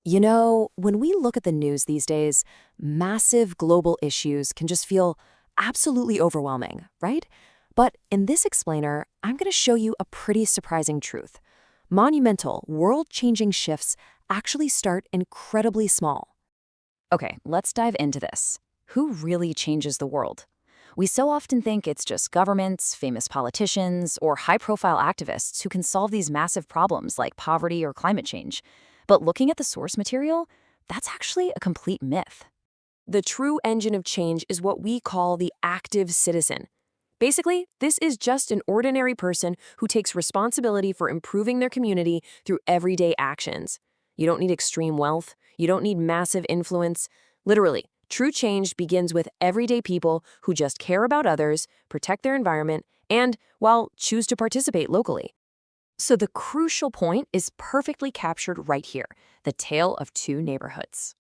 When we look at the news these days, massive global issues can just feel absolutely overwhelming, right? But in this explainer, I'm going to show you a pretty surprising truth. Monumental, world-changing shifts actually start incredibly small. Okay, let's dive into this. Who really changes the world? We so often think it's just governments, famous politicians, or high profile activists who can solve these massive problems like poverty or climate change. But looking at the source material, that's actually a complete myth. The true engine of change is what we call the active citizen. Basically, this is just an ordinary person who takes responsibility for improving their community through everyday actions. You don't need extreme wealth. You don't need massive influence. Literally, true change begins with everyday people who just care about others, protect their environment, and, well, choose to participate locally. So the crucial point is perfectly captured right here, the tale of two neighborhoods.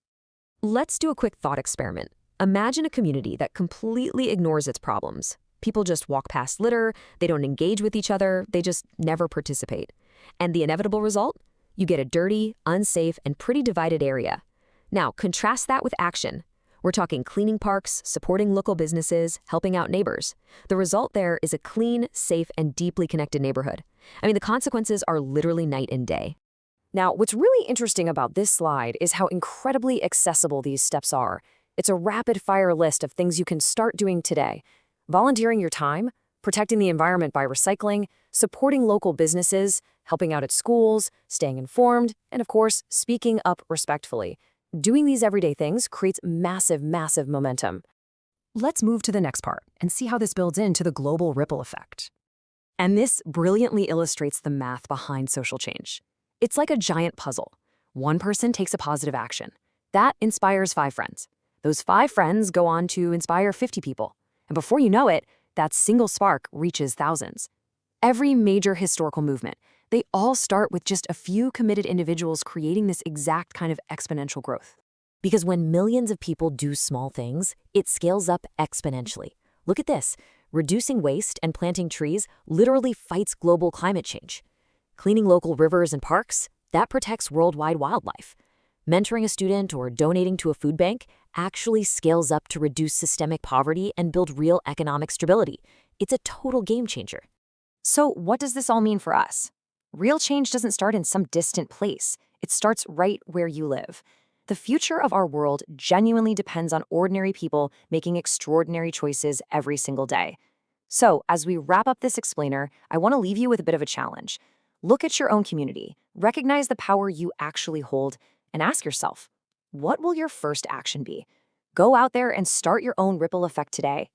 Let's do a quick thought experiment. Imagine a community that completely ignores its problems. People just walk past litter, they don't engage with each other, they just never participate. And the inevitable result? You get a dirty, unsafe, and pretty divided area. Now, contrast that with action. We're talking cleaning parks, supporting local businesses, helping out neighbors. The result there is a clean, safe, and deeply connected neighborhood. The consequences are literally night and day. Now, what's really interesting about this slide is how incredibly accessible these steps are. It's a rapid-fire list of things you can start doing today. Volunteering your time, protecting the environment by recycling, supporting local businesses, helping out at schools, staying informed, and of course, speaking up respectfully. Doing these everyday things creates massive, massive momentum. Let's move to the next part and see how this builds into the global ripple effect. And this brilliantly illustrates the math behind social change. It's like a giant puzzle. One person takes a positive action. That inspires 5 friends. Those 5 friends go on to inspire 50 people. And before you know it, that single spark reaches thousands. Every major historical movement, they all start with just a few committed individuals creating this exact kind of exponential growth. Because when millions of people do small things, it scales up exponentially. Look at this. Reducing waste and planting trees literally fights global climate change. Cleaning local rivers and parks, that protects worldwide wildlife. Mentoring a student or donating to a food bank actually scales up to reduce systemic poverty and build real economic stability. It's a total game changer. So, what does this all mean for us? Real change doesn't start in some distant place. It starts right where you live. The future of our world genuinely depends on ordinary people making extraordinary choices every single day. So, as we wrap up this explainer, I want to leave you with a bit of a challenge. Look at your own community, recognize the power you actually hold, and ask yourself, what will your first action be? Go out there and start your own ripple effect today.